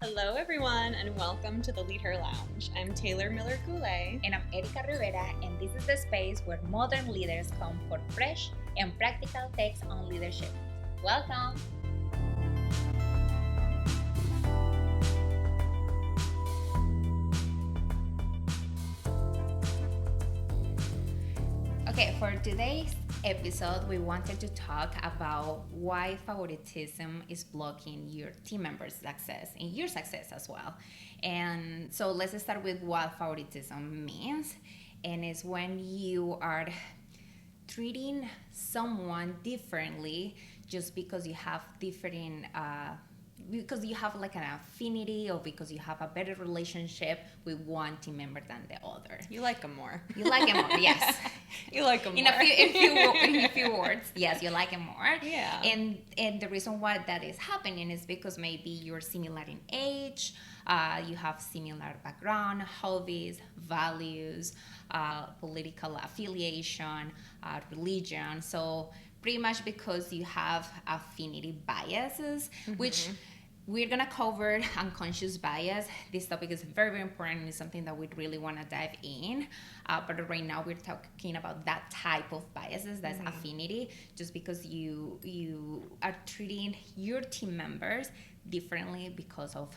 Hello, everyone, and welcome to the LeadHer Lounge. I'm Taylor Miller-Goulet. And I'm Erica Rivera, and this is the space where modern leaders come for fresh and practical takes on leadership. Welcome! Okay, for today's episode, we wanted to talk about why favoritism is blocking your team members' success and your success as well. And so let's start with what favoritism means. And it's when you are treating someone differently just because you have different because you have like an affinity or because you have a better relationship with one team member than the other. You like them more. You like them more, yes. You like them more. In a few words, yes, you like them more. Yeah. And the reason why that is happening is because maybe you're similar in age, you have similar background, hobbies, values, political affiliation, religion. So pretty much because you have affinity biases, which we're going to cover unconscious bias. This topic is very, very important and it's something that we really want to dive in. But right now we're talking about that type of biases, that's affinity, just because you are treating your team members differently because of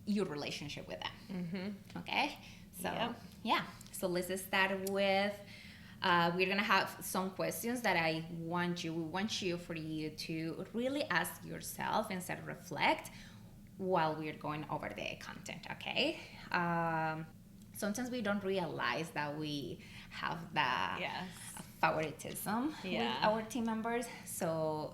your relationship with them. Okay? So, yeah. So let's start with... we're gonna have some questions that we want you to really ask yourself and self-reflect while we're going over the content, okay? Sometimes we don't realize that we have favoritism with our team members. So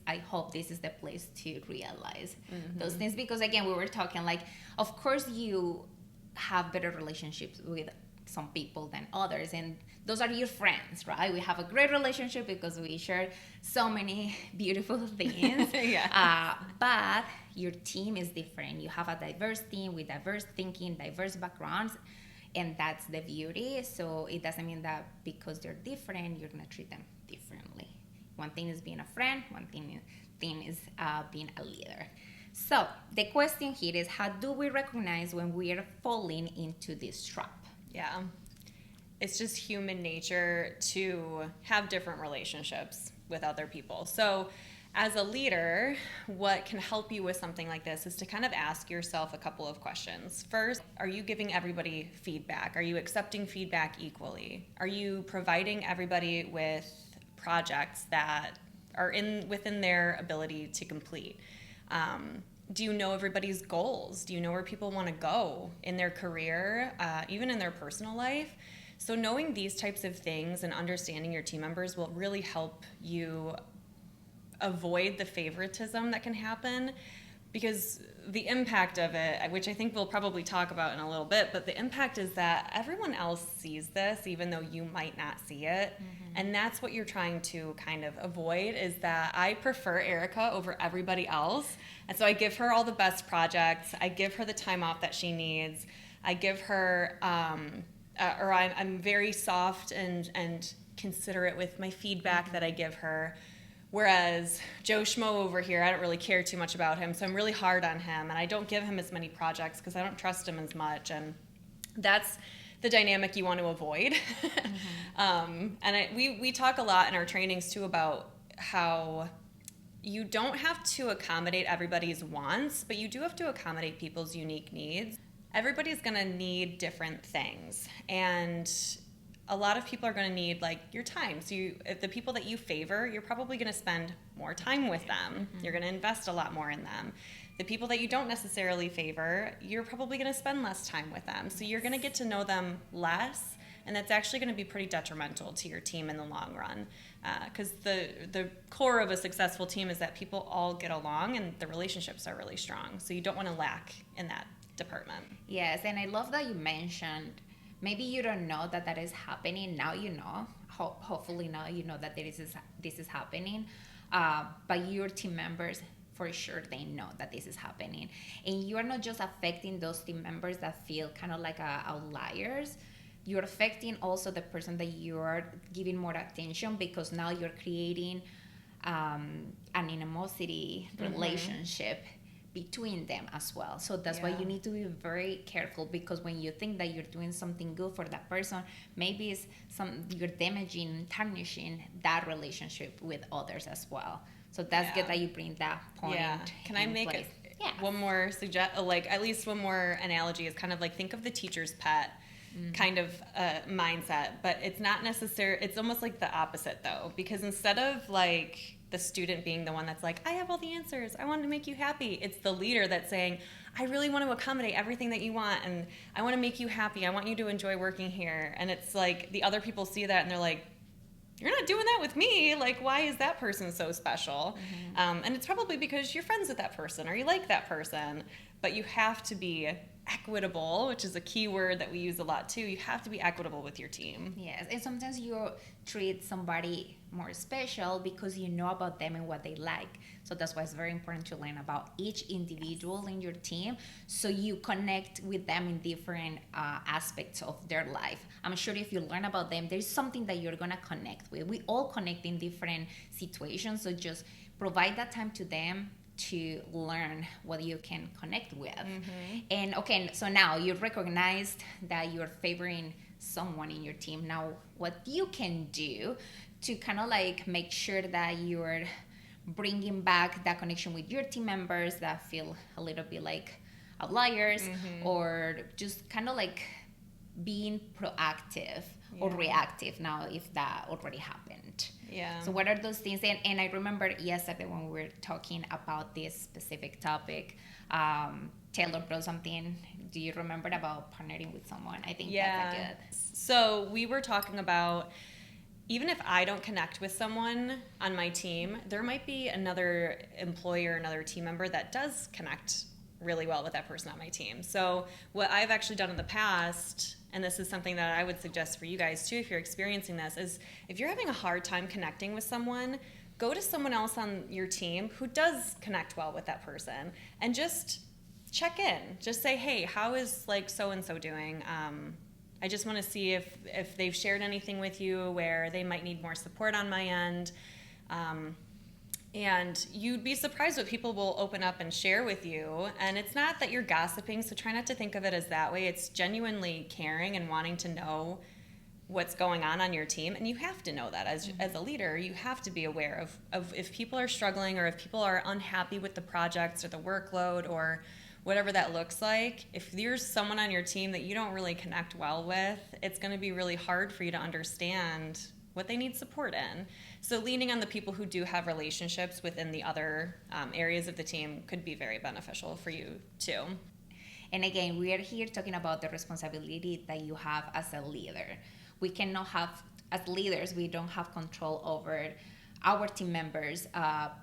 I hope this is the place to realize those things, because again, we were talking like, of course you have better relationships with some people than others, and those are your friends, right? We have a great relationship because we share so many beautiful things. But your team is different. You have a diverse team with diverse thinking, diverse backgrounds, and that's the beauty. So it doesn't mean that because they're different, you're gonna treat them differently. One thing is being a friend, one thing is being a leader. So the question here is, how do we recognize when we are falling into this trap? Yeah. It's just human nature to have different relationships with other people. So as a leader, what can help you with something like this is to kind of ask yourself a couple of questions. First, are you giving everybody feedback? Are you accepting feedback equally? Are you providing everybody with projects that are within their ability to complete? Do you know everybody's goals? Do you know where people want to go in their career, even in their personal life? So knowing these types of things and understanding your team members will really help you avoid the favoritism that can happen, because the impact of it, which I think we'll probably talk about in a little bit, but the impact is that everyone else sees this even though you might not see it. And that's what you're trying to kind of avoid, is that I prefer Erica over everybody else. And so I give her all the best projects. I give her the time off that she needs. I give her, I'm very soft and considerate with my feedback that I give her. Whereas Joe Schmo over here, I don't really care too much about him, so I'm really hard on him, and I don't give him as many projects because I don't trust him as much, and that's the dynamic you want to avoid. We talk a lot in our trainings too about how you don't have to accommodate everybody's wants, but you do have to accommodate people's unique needs. Everybody's going to need different things, and a lot of people are going to need like your time. So if the people that you favor, you're probably going to spend more time with them. You're going to invest a lot more in them. The people that you don't necessarily favor, you're probably going to spend less time with them. So you're going to get to know them less, and that's actually going to be pretty detrimental to your team in the long run. Because the core of a successful team is that people all get along and the relationships are really strong. So you don't want to lack in that department. Yes, and I love that you mentioned, maybe you don't know that is happening. Now you know. Hopefully now you know that this is happening. But your team members, for sure, they know that this is happening. And you are not just affecting those team members that feel kind of like outliers. You're affecting also the person that you're giving more attention, because now you're creating an animosity relationship between them as well. So that's why you need to be very careful, because when you think that you're doing something good for that person, maybe you're damaging, tarnishing that relationship with others as well. So that's good that you bring that point. Yeah. Can I make it? Yeah. One more at least one more analogy is kind of like, think of the teacher's pet kind of mindset, but it's not necessary. It's almost like the opposite though, because instead of like the student being the one that's like, I have all the answers, I want to make you happy, it's the leader that's saying, I really want to accommodate everything that you want, and I want to make you happy, I want you to enjoy working here. And it's like the other people see that and they're like, you're not doing that with me. Like, why is that person so special? And it's probably because you're friends with that person or you like that person. But you have to be equitable, which is a key word that we use a lot too. You have to be equitable with your team. Yes, and sometimes you treat somebody more special because you know about them and what they like. So that's why it's very important to learn about each individual in your team, so you connect with them in different aspects of their life. I'm sure if you learn about them, there's something that you're gonna connect with. We all connect in different situations, so just provide that time to them to learn what you can connect with. And okay, so now you recognized that you're favoring someone in your team. Now, what you can do to kind of like make sure that you're bringing back that connection with your team members that feel a little bit like outliers, or just kind of like being proactive or reactive now if that already happened. So what are those things? And I remember yesterday when we were talking about this specific topic, Taylor brought something. Do you remember about partnering with someone? I think that's a good. So we were talking about, even if I don't connect with someone on my team, there might be another employee or another team member that does connect really well with that person on my team. So what I've actually done in the past, and this is something that I would suggest for you guys too if you're experiencing this, is if you're having a hard time connecting with someone, go to someone else on your team who does connect well with that person and just check in. Just say, hey, how is like so-and-so doing? I just want to see if they've shared anything with you where they might need more support on my end. And you'd be surprised what people will open up and share with you. And it's not that you're gossiping, so try not to think of it as that way. It's genuinely caring and wanting to know what's going on your team. And you have to know that as a leader. You have to be aware of if people are struggling or if people are unhappy with the projects or the workload or whatever that looks like. If there's someone on your team that you don't really connect well with, it's going to be really hard for you to understand what they need support in. So leaning on the people who do have relationships within the other areas of the team could be very beneficial for you too. And again, we are here talking about the responsibility that you have as a leader. We cannot have, as leaders, we don't have control over our team members'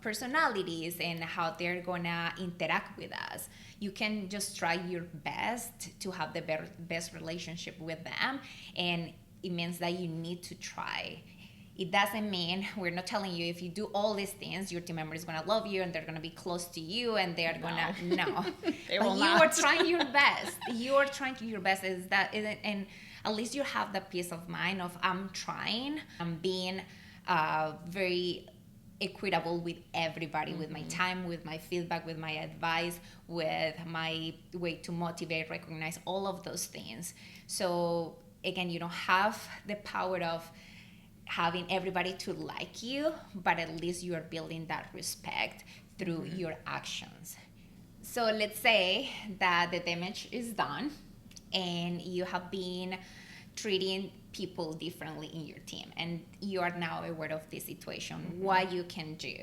personalities and how they're gonna interact with us. You can just try your best to have the best relationship with them, and it means that you need to try. It doesn't mean, we're not telling you if you do all these things, your team member is going to love you and they're going to be close to you and they're going to, no. They but will you not. are trying your best. You are trying your best. And at least you have the peace of mind of, I'm trying. I'm being very equitable with everybody, with my time, with my feedback, with my advice, with my way to motivate, recognize, all of those things. So again, you don't have the power of having everybody to like you, but at least you are building that respect through your actions. So let's say that the damage is done and you have been treating people differently in your team and you are now aware of this situation. What you can do,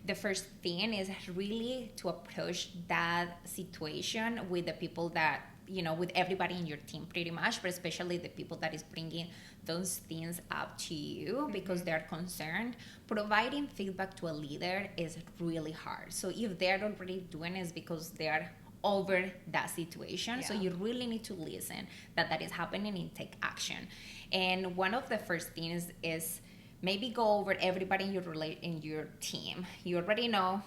the first thing is really to approach that situation with the people that, with everybody in your team pretty much, but especially the people that is bringing those things up to you because they're concerned. Providing feedback to a leader is really hard. So if they're already doing it, it's because they're over that situation. So you really need to listen that is happening and take action. And one of the first things is maybe go over everybody in your team. You already know,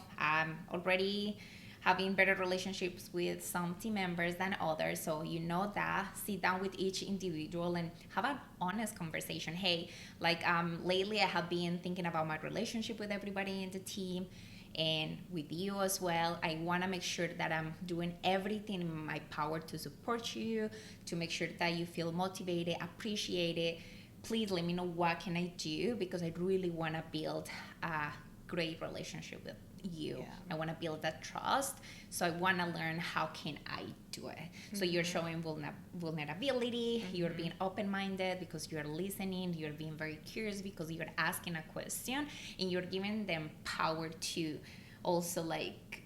already having better relationships with some team members than others, so you know that. Sit down with each individual and have an honest conversation. Hey, lately I have been thinking about my relationship with everybody in the team, and with you as well. I want to make sure that I'm doing everything in my power to support you, to make sure that you feel motivated, appreciated. Please let me know what can I do, because I really want to build a great relationship with you. I want to build that trust. So I want to learn how can I do it. So you're showing vulnerability, you're being open-minded because you're listening, you're being very curious because you're asking a question, and you're giving them power to also like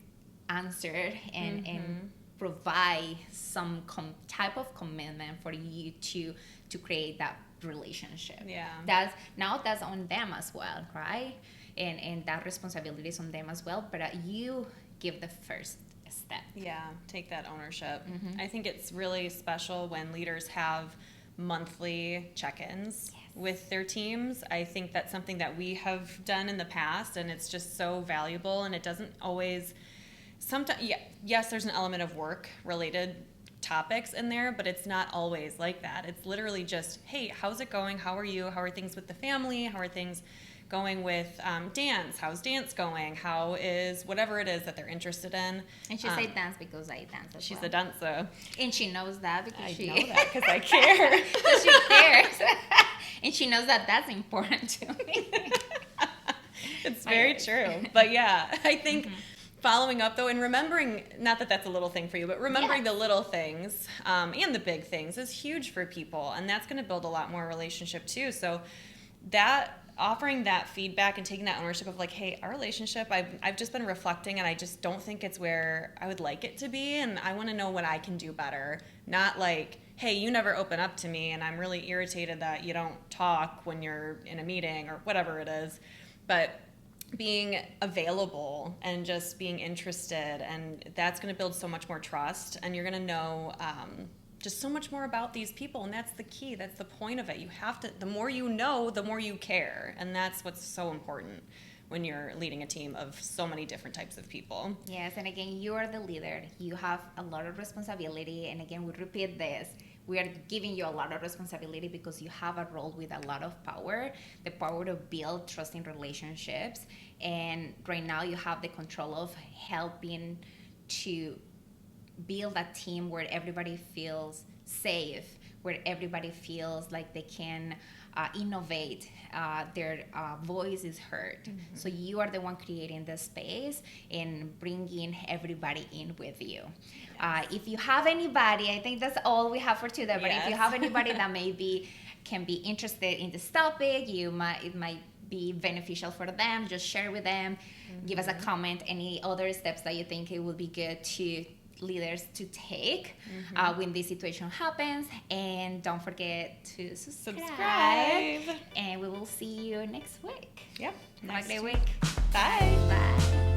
answer and provide some type of commitment for you to create that relationship. That's on them as well, right? And that responsibility is on them as well, but you give the first step. Take that ownership. I think it's really special when leaders have monthly check-ins with their teams. I think that's something that we have done in the past, and it's just so valuable, and it doesn't always, sometimes, yes, there's an element of work-related topics in there, but it's not always like that. It's literally just, hey, how's it going? How are you? How are things with the family? How are things going with dance? How's dance going? How is whatever it is that they're interested in? And she said dance because I dance as she's well. a dancer. And she knows that because I she know that because I care. So she cares. And she knows that that's important to me. It's very true. But yeah, I think following up though, and remembering, not that that's a little thing for you, but remembering the little things and the big things is huge for people, and that's going to build a lot more relationship too. So that offering that feedback and taking that ownership of like, hey, our relationship, I've just been reflecting, and I just don't think it's where I would like it to be, and I want to know what I can do better. Not like, hey, you never open up to me, and I'm really irritated that you don't talk when you're in a meeting or whatever it is, but being available and just being interested, and that's going to build so much more trust, and you're going to know just so much more about these people, and that's the key. That's the point of it. You have to, the more you know, the more you care, and that's what's so important when you're leading a team of so many different types of people. Yes, and again, you are the leader. You have a lot of responsibility, and again, we repeat this. We are giving you a lot of responsibility because you have a role with a lot of power, the power to build trusting relationships, and right now you have the control of helping to build a team where everybody feels safe, where everybody feels like they can innovate, their voice is heard. So you are the one creating the space and bringing everybody in with you. If you have anybody, I think that's all we have for today, but if you have anybody that maybe can be interested in this topic, it might be beneficial for them, just share with them, give us a comment, any other steps that you think it would be good to leaders to take when this situation happens. And don't forget to subscribe. And we will see you next week. Yep. Have a great week. Bye. Bye.